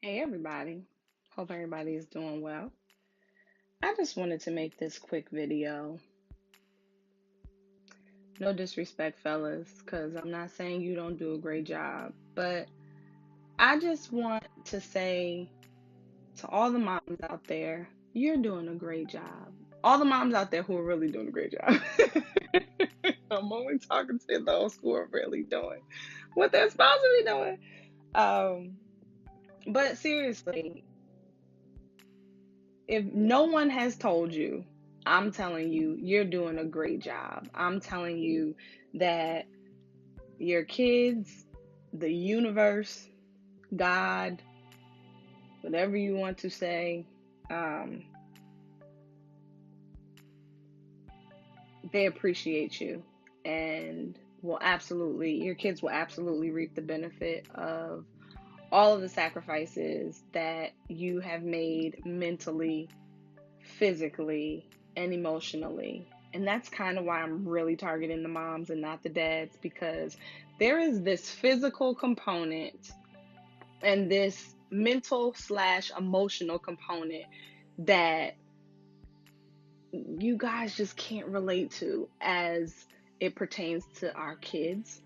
Hey everybody. Hope everybody is doing well. I just wanted to make this quick video. No disrespect, fellas, because I'm not saying you don't do a great job, but I just want to say to all the moms out there, you're doing a great job. All the moms out there who are really doing a great job. I'm only talking to those who are really doing what they're supposed to be doing. Um, but seriously, if no one has told you, I'm telling you, you're doing a great job. I'm telling you that your kids, the universe, God, whatever you want to say, um, they appreciate you and your kids will absolutely reap the benefit of all of the sacrifices that you have made mentally, physically, and emotionally. And that's kind of why I'm really targeting the moms and not the dads, because there is this physical component and this mental slash emotional component that you guys just can't relate to as it pertains to our kids.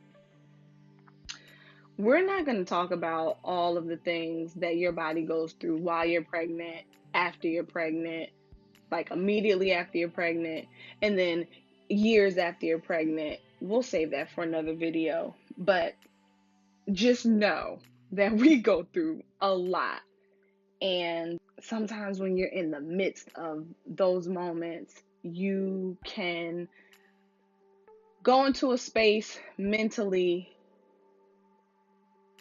We're not going to talk about all of the things that your body goes through while you're pregnant, after you're pregnant, like immediately after you're pregnant, and then years after you're pregnant. We'll save that for another video. But just know that we go through a lot. And sometimes when you're in the midst of those moments, you can go into a space mentally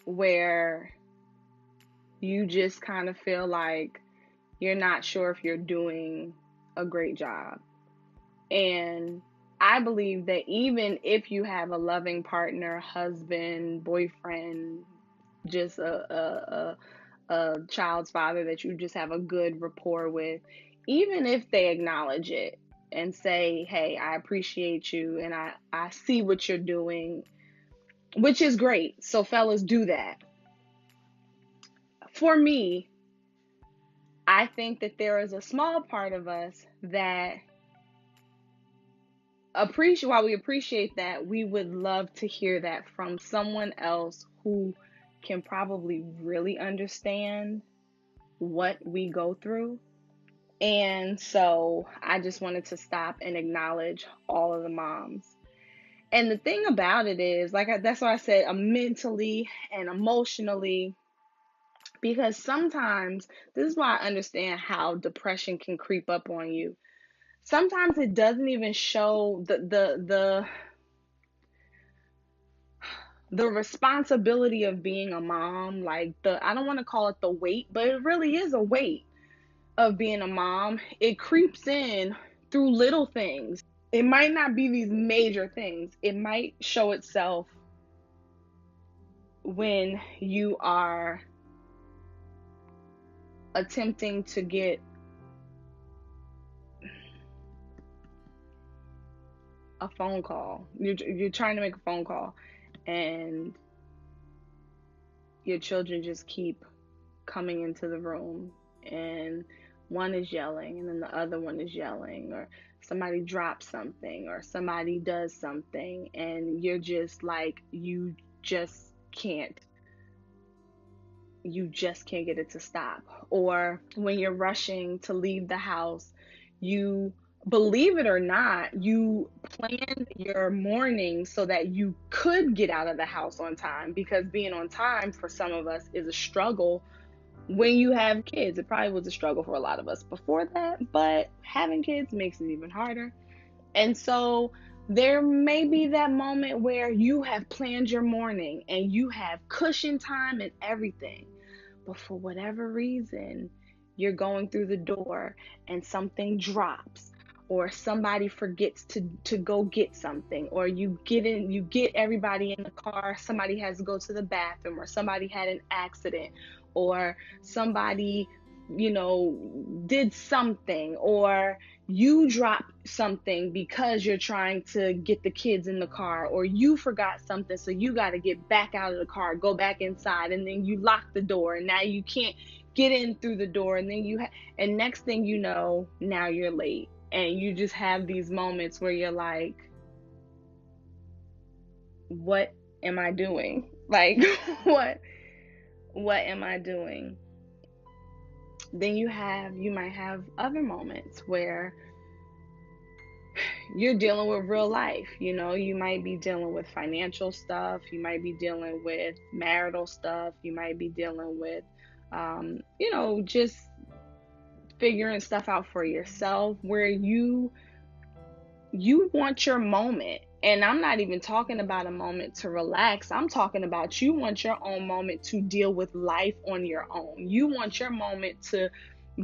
where you just kind of feel like you're not sure if you're doing a great job. And I believe that even if you have a loving partner, husband, boyfriend, just a child's father that you just have a good rapport with, even if they acknowledge it and say, hey, I appreciate you and I see what you're doing, which is great. So, fellas, do that. For me, I think that there is a small part of us that while we appreciate that, we would love to hear that from someone else who can probably really understand what we go through. And so I just wanted to stop and acknowledge all of the moms. And the thing about it is, that's why I said mentally and emotionally, because sometimes this is why I understand how depression can creep up on you. Sometimes it doesn't even show the responsibility of being a mom, like I don't want to call it the weight, but it really is a weight of being a mom. It creeps in through little things. It might not be these major things. It might show itself when you are attempting to get a phone call. You're trying to make a phone call and your children just keep coming into the room, and one is yelling and then the other one is yelling, or somebody drops something or somebody does something, and you're just like, just can't you just can't get it to stop. Or when you're rushing to leave the house, you believe it or not, you planned your morning so that you could get out of the house on time, because being on time for some of us is a struggle when you have kids. It probably was a struggle for a lot of us before that, but having kids makes it even harder. And so there may be that moment where you have planned your morning and you have cushion time and everything, but for whatever reason, you're going through the door and something drops, or somebody forgets to go get something, or you get everybody in the car, somebody has to go to the bathroom, or somebody had an accident, or somebody did something, or you drop something because you're trying to get the kids in the car, or you forgot something, so you got to get back out of the car, go back inside, and then you lock the door, and now you can't get in through the door, and then and next thing you know, now you're late, and you just have these moments where you're like, what am I doing? Like, what what am I doing? Then you might have other moments where you're dealing with real life. You might be dealing with financial stuff, you might be dealing with marital stuff, you might be dealing with just figuring stuff out for yourself, where you want your moment. And I'm not even talking about a moment to relax. I'm talking about you want your own moment to deal with life on your own. You want your moment to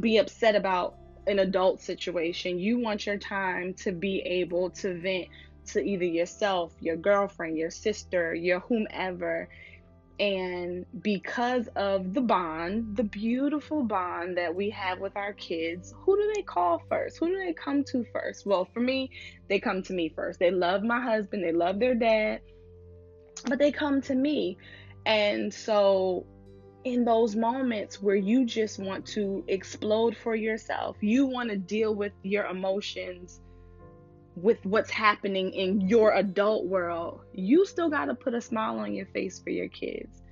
be upset about an adult situation. You want your time to be able to vent to either yourself, your girlfriend, your sister, your whomever. And because of the bond, the beautiful bond that we have with our kids, who do they call first? Who do they come to first? Well, for me, they come to me first. They love my husband, they love their dad, but they come to me. And so, in those moments where you just want to explode for yourself, you want to deal with your emotions, with what's happening in your adult world, you still got to put a smile on your face for your kids.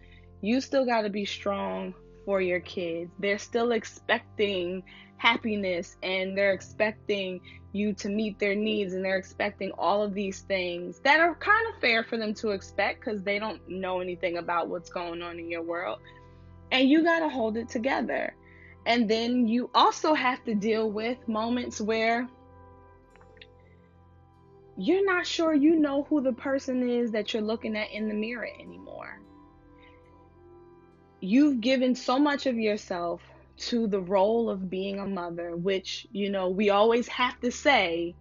You still got to be strong for your kids. They're still expecting happiness, and they're expecting you to meet their needs, and they're expecting all of these things that are kind of fair for them to expect because they don't know anything about what's going on in your world. And you got to hold it together. And then you also have to deal with moments where you're not sure you know who the person is that you're looking at in the mirror anymore. You've given so much of yourself to the role of being a mother, which, we always have to say,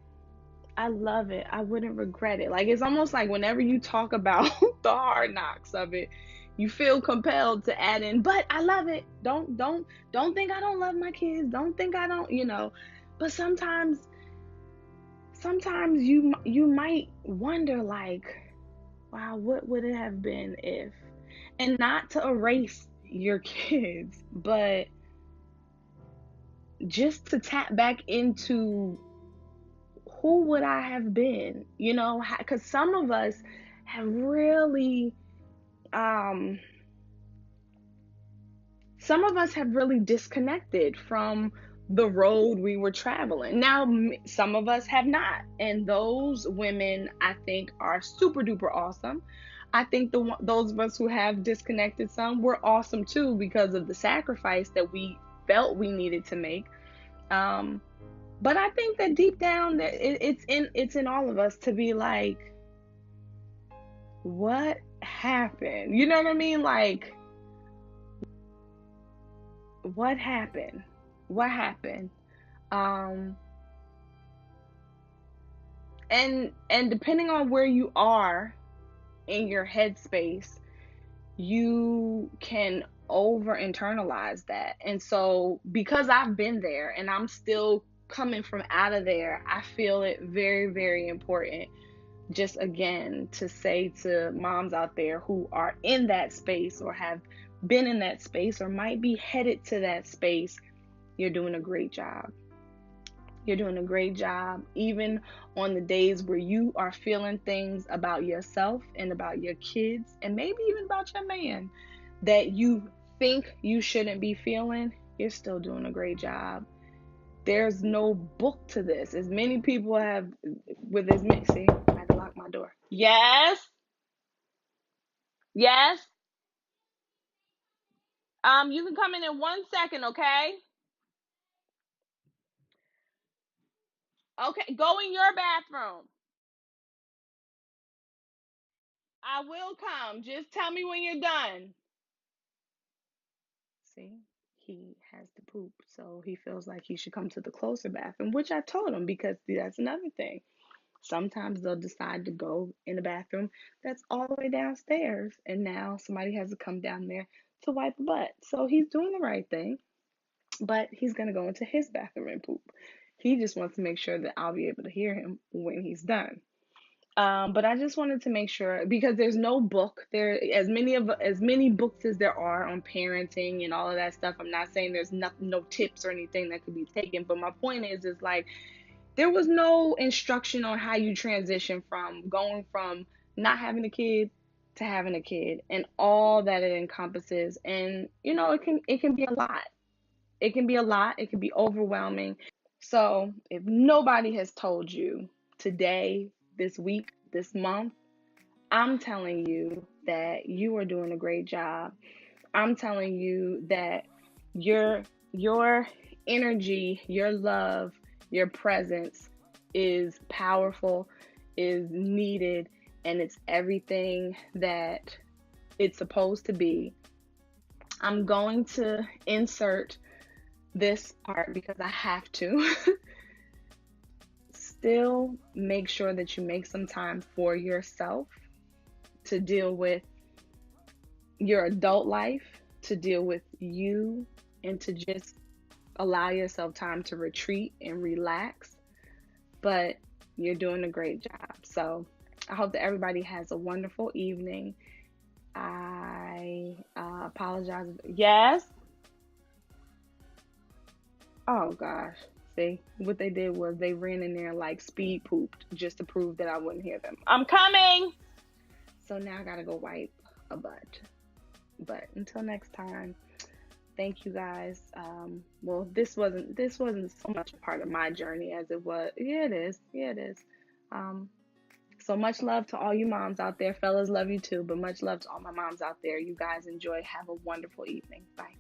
I love it. I wouldn't regret it. Like, it's almost like whenever you talk about the hard knocks of it, you feel compelled to add in, but I love it. Don't think I don't love my kids. Don't think I don't. But sometimes you might wonder, like, wow, what would it have been if? And not to erase your kids, but just to tap back into who would I have been, because some of us have really, um, disconnected from the road we were traveling. Now, some of us have not, and those women, I think, are super duper awesome. I think those of us who have disconnected some were awesome too, because of the sacrifice that we felt we needed to make. But I think that deep down, that it's in all of us to be like, what happened? You know what I mean? Like, what happened? What happened? Um, and depending on where you are in your headspace, you can over internalize that. And so, because I've been there and I'm still coming from out of there, I feel it very, very important, just again, to say to moms out there who are in that space, or have been in that space, or might be headed to that space, you're doing a great job. You're doing a great job, even on the days where you are feeling things about yourself and about your kids, and maybe even about your man that you think you shouldn't be feeling. You're still doing a great job. There's no book to this. As many people have, with as many, see, I had to lock my door. Yes, yes. You can come in 1 second, okay? Okay, go in your bathroom. I will come. Just tell me when you're done. See, he has to poop, so he feels like he should come to the closer bathroom, which I told him, because that's another thing. Sometimes they'll decide to go in the bathroom that's all the way downstairs, and now somebody has to come down there to wipe the butt. So he's doing the right thing, but he's gonna go into his bathroom and poop. He just wants to make sure that I'll be able to hear him when he's done. But I just wanted to make sure, because there's no book there, as many books as there are on parenting and all of that stuff. I'm not saying there's no tips or anything that could be taken, but my point is like there was no instruction on how you transition from going from not having a kid to having a kid and all that it encompasses. And it can be a lot. It can be a lot. It can be overwhelming. So if nobody has told you today, this week, this month, I'm telling you that you are doing a great job. I'm telling you that your energy, your love, your presence is powerful, is needed, and it's everything that it's supposed to be. I'm going to insert this part because I have to. Still make sure that you make some time for yourself to deal with your adult life, to deal with you, and to just allow yourself time to retreat and relax. But you're doing a great job. So I hope that everybody has a wonderful evening. I apologize. Yes. Oh gosh. See, what they did was they ran in there like speed pooped just to prove that I wouldn't hear them. I'm coming. So now I gotta go wipe a butt. But until next time, thank you guys. Well, this wasn't so much a part of my journey as it was. Yeah, it is. Yeah, it is. So much love to all you moms out there. Fellas, love you too, but much love to all my moms out there. You guys enjoy. Have a wonderful evening. Bye.